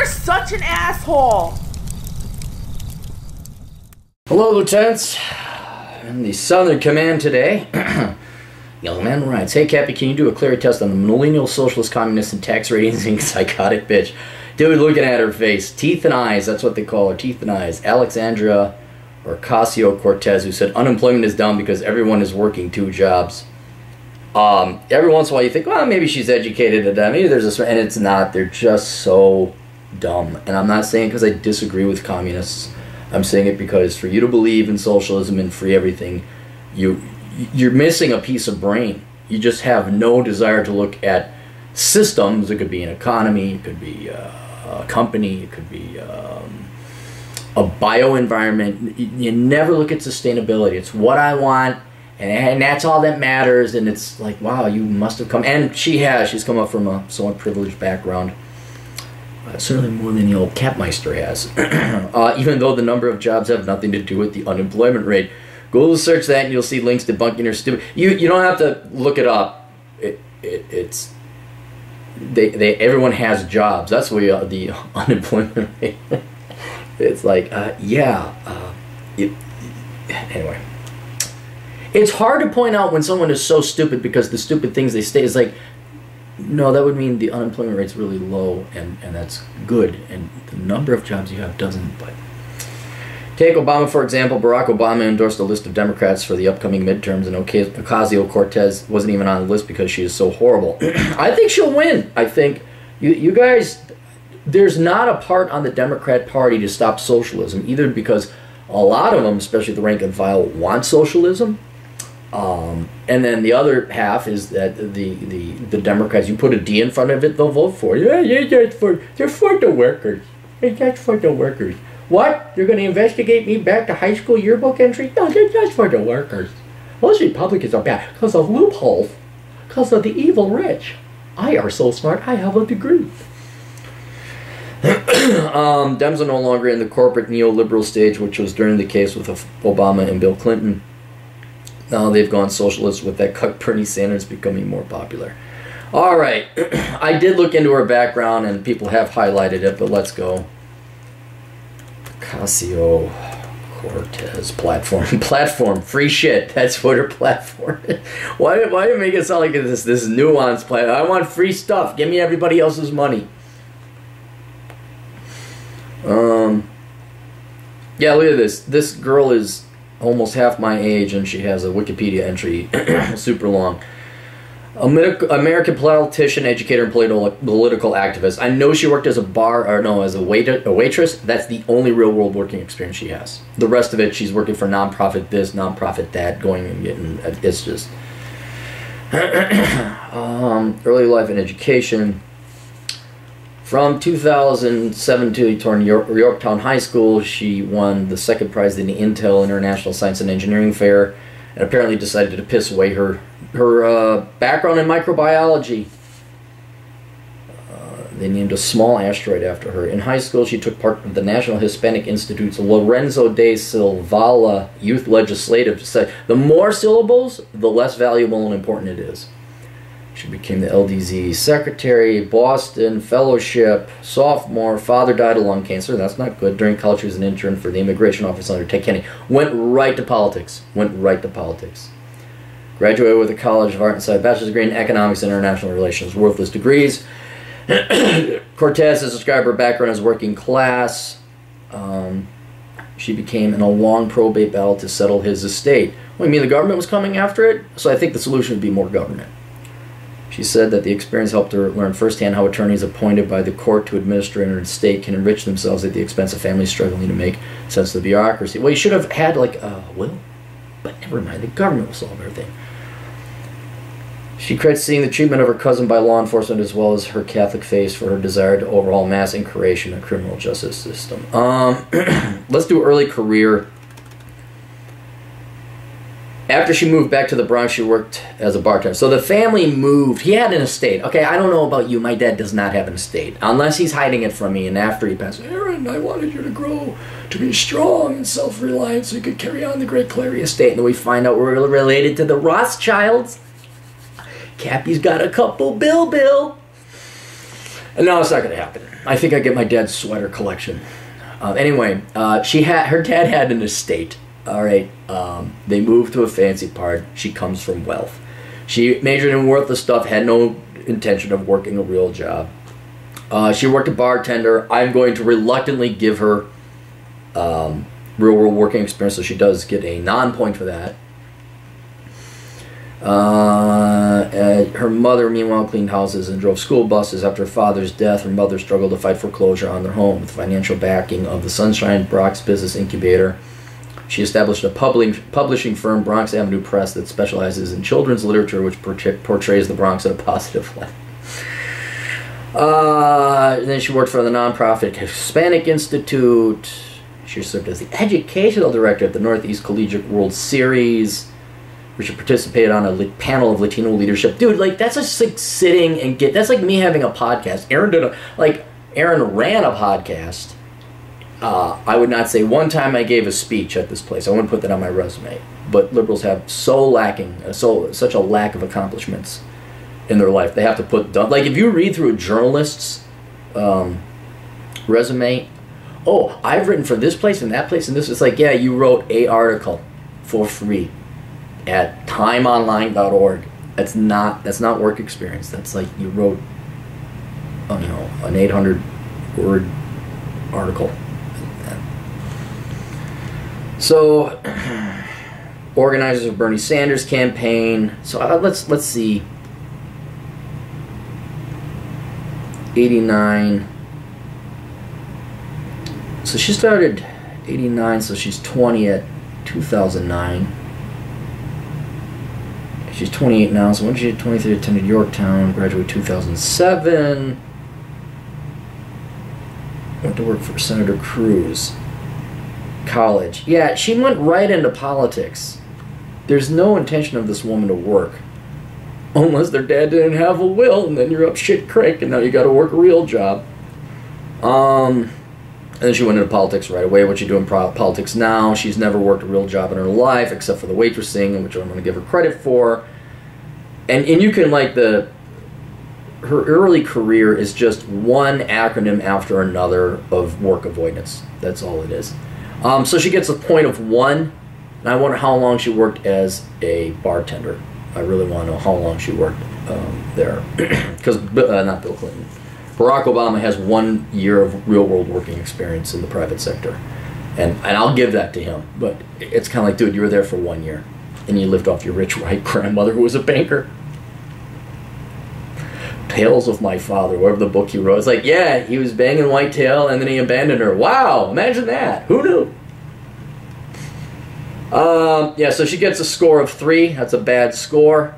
You're such an asshole! Hello, Lieutenants. In the Southern Command today, Young Man writes, "Hey, Cappy, can you do a Clarey test on the millennial socialist communist and tax raising psychotic bitch?" Dude, looking at her face. Teeth and eyes, that's what they call her. Teeth and eyes. Alexandria Ocasio Cortez, who said unemployment is down because everyone is working 2 jobs. Every once in a while you think, well, maybe she's educated at that. Maybe there's a... And it's not. They're just so dumb. And I'm not saying because I disagree with communists. I'm saying it because for you to believe in socialism and free everything, you're missing a piece of brain. You just have no desire to look at systems. It could be an economy, it could be a company, it could be a bioenvironment. You never look at sustainability. It's what I want, and that's all that matters. And it's like, wow, you must have come, and she's come up from a somewhat privileged background. Certainly more than the old Capmeister has. Even though the number of jobs have nothing to do with the unemployment rate. Go search that and you'll see links debunking her stupid. You don't have to look it up. It's everyone has jobs. That's where the unemployment rate. It's like anyway. It's hard to point out when someone is so stupid because the stupid things they say is like, no, that would mean the unemployment rate's really low, and that's good, and the number of jobs you have doesn't. But take Obama, for example. Barack Obama endorsed a list of Democrats for the upcoming midterms, and Ocasio Cortez wasn't even on the list because she is so horrible. I think she'll win. I think you guys, there's not a part on the Democrat Party to stop socialism, either because a lot of them, especially the rank and file, want socialism. And then the other half is that the Democrats, you put a D in front of it, they'll vote for you. Yeah, they're for the workers. That's for the workers. What? They're going to investigate me back to high school yearbook entry? No, they're just for the workers. Most Republicans are bad because of loopholes, because of the evil rich. I are so smart, I have a degree. Dems are no longer in the corporate neoliberal stage, which was during the case with Obama and Bill Clinton. Now they've gone socialist with that cut Bernie Sanders becoming more popular. All right. I did look into her background and people have highlighted it, but let's go. Ocasio Cortez platform. Free shit. That's what her platform is. Why do you make it sound like this nuanced platform? I want free stuff. Give me everybody else's money. Yeah, look at this. This girl is almost half my age, and she has a Wikipedia entry, super long. American politician, educator, and political activist. I know she worked as as a waitress. That's the only real-world working experience she has. The rest of it, she's working for nonprofit this, nonprofit that, going and getting. It's just early life and education. From 2007 to Yorktown High School, she won the second prize in the Intel International Science and Engineering Fair, and apparently decided to piss away her background in microbiology. They named a small asteroid after her. In high school, she took part in the National Hispanic Institute's Lorenzo de Silvala Youth Legislative. The more syllables, the less valuable and important it is. She became the LDZ secretary, Boston Fellowship, sophomore. Father died of lung cancer. That's not good. During college, she was an intern for the immigration office under Ted Kennedy. Went right to politics. Graduated with the College of Art and Science, bachelor's degree in economics and international relations. Worthless degrees. Cortez has described her background as working class. She became in a long probate battle to settle his estate. Well, you mean the government was coming after it? So I think the solution would be more government. She said that the experience helped her learn firsthand how attorneys appointed by the court to administer an estate can enrich themselves at the expense of families struggling to make sense of the bureaucracy. Well, you should have had, like, a will. But never mind, the government will solve everything. She credits seeing the treatment of her cousin by law enforcement as well as her Catholic faith for her desire to overhaul mass incarceration and criminal justice system. Let's do early career. After she moved back to the Bronx, she worked as a bartender. So the family moved. He had an estate. Okay, I don't know about you. My dad does not have an estate. Unless he's hiding it from me. And after he passed, Aaron, I wanted you to grow to be strong and self-reliant so you could carry on the great Clarey estate. And then we find out we're related to the Rothschilds. Cappy's got a couple Bill. No, it's not going to happen. I think I get my dad's sweater collection. Anyway, her dad had an estate. All right, they moved to a fancy part. She comes from wealth. She majored in worthless stuff. Had no intention of working a real job. She worked a bartender. I'm going to reluctantly give her real world working experience, so she does get a non-point for that. Her mother, meanwhile, cleaned houses and drove school buses. After her father's death, her mother struggled to fight foreclosure on their home with financial backing of the Sunshine Bronx Business Incubator. She established a publishing firm, Bronx Avenue Press, that specializes in children's literature, which portrays the Bronx in a positive light. Then she worked for the nonprofit Hispanic Institute. She served as the educational director at the Northeast Collegiate World Series, where she participated on a panel of Latino leadership. Dude, like, that's just like sitting and that's like me having a podcast. Aaron ran a podcast. I would not say one time I gave a speech at this place. I wouldn't put that on my resume. But liberals have such a lack of accomplishments in their life. They have to put, like, if you read through a journalist's resume, oh, I've written for this place and that place and this. It's like, yeah, you wrote a article for free at timeonline.org. That's not work experience. That's like you wrote, an 800-word article. So, organizers of Bernie Sanders campaign. So let's see. 89. So she started 89. So she's 20 at 2009. She's 28 now. So when she was 23, attended Yorktown. Graduated 2007. Went to work for Senator Cruz. College. Yeah, she went right into politics. There's no intention of this woman to work. Unless their dad didn't have a will, and then you're up shit creek, and now you gotta work a real job. And then she went into politics right away. What's she doing in politics now? She's never worked a real job in her life, except for the waitressing, which I'm gonna give her credit for. And you can, like, her early career is just one acronym after another of work avoidance. That's all it is. So she gets a point of 1, and I wonder how long she worked as a bartender. I really want to know how long she worked there. Because, not Bill Clinton. Barack Obama has 1 year of real-world working experience in the private sector. And I'll give that to him. But it's kind of like, dude, you were there for 1 year. And you lived off your rich white grandmother who was a banker. Tales of My Father, whatever the book he wrote. It's like, yeah, he was banging Whitetail and then he abandoned her. Wow, imagine that. Who knew? Yeah, so she gets a score of 3. That's a bad score.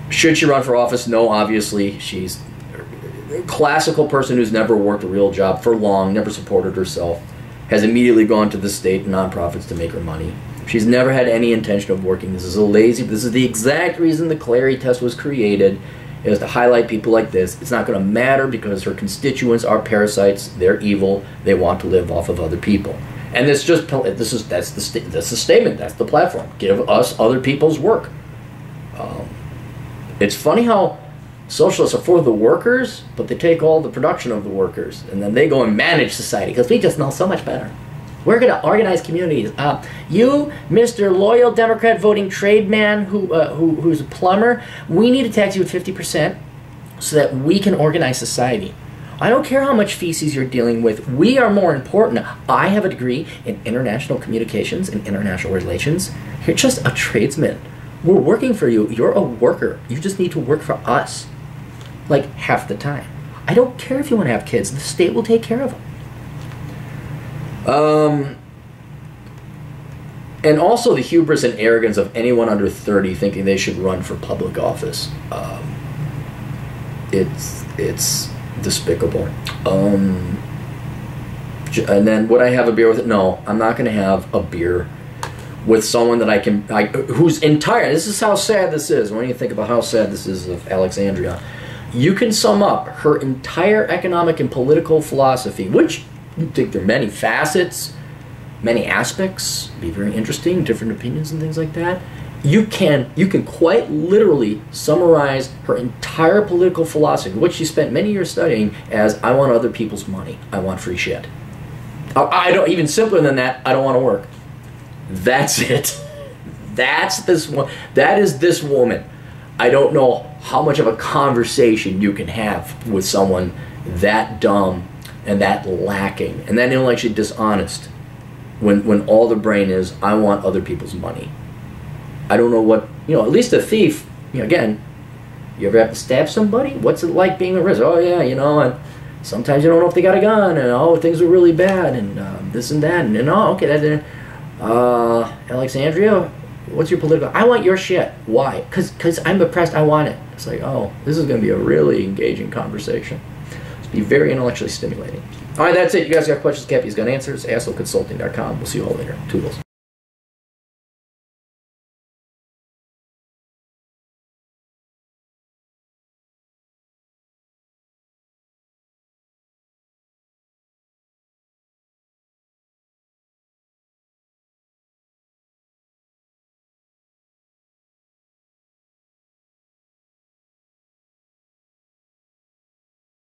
Should she run for office? No, obviously. She's a classical person who's never worked a real job for long, never supported herself, has immediately gone to the state and nonprofits to make her money. She's never had any intention of working. This is the exact reason the Clarey Test was created, is to highlight people like this. It's not going to matter because her constituents are parasites. They're evil. They want to live off of other people. And that's the statement. That's the platform. Give us other people's work. It's funny how socialists are for the workers, but they take all the production of the workers, and then they go and manage society because we just know so much better. We're going to organize communities. You, Mr. Loyal Democrat voting trade man who's a plumber, we need to tax you at 50% so that we can organize society. I don't care how much feces you're dealing with. We are more important. I have a degree in international communications and international relations. You're just a tradesman. We're working for you. You're a worker. You just need to work for us. Like, half the time. I don't care if you want to have kids. The state will take care of them. And also the hubris and arrogance of anyone under 30 thinking they should run for public office. It's despicable. And then would I have a beer with it? No, I'm not going to have a beer with someone that whose entire, this is how sad this is. When you think about how sad this is of Alexandria, you can sum up her entire economic and political philosophy, which you think there are many facets, many aspects, be very interesting, different opinions and things like that, you can quite literally summarize her entire political philosophy, which she spent many years studying, as I want other people's money. I want free shit. I don't, even simpler than that, I don't want to work. That's it. That's this one. That is this woman. I don't know how much of a conversation you can have with someone that dumb and that lacking and that intellectually dishonest when all the brain is, I want other people's money. I don't know what, at least a thief, again, you ever have to stab somebody? What's it like being a risk? Oh yeah, and sometimes you don't know if they got a gun, and things are really bad, and this and that, and okay, that, Alexandria, what's your political, I want your shit. Why? Because I'm oppressed, I want it. It's like, oh, this is going to be a really engaging conversation. It's be very intellectually stimulating. All right, that's it. You guys got questions, Cappy's got answers, assholeconsulting.com. We'll see you all later. Toodles.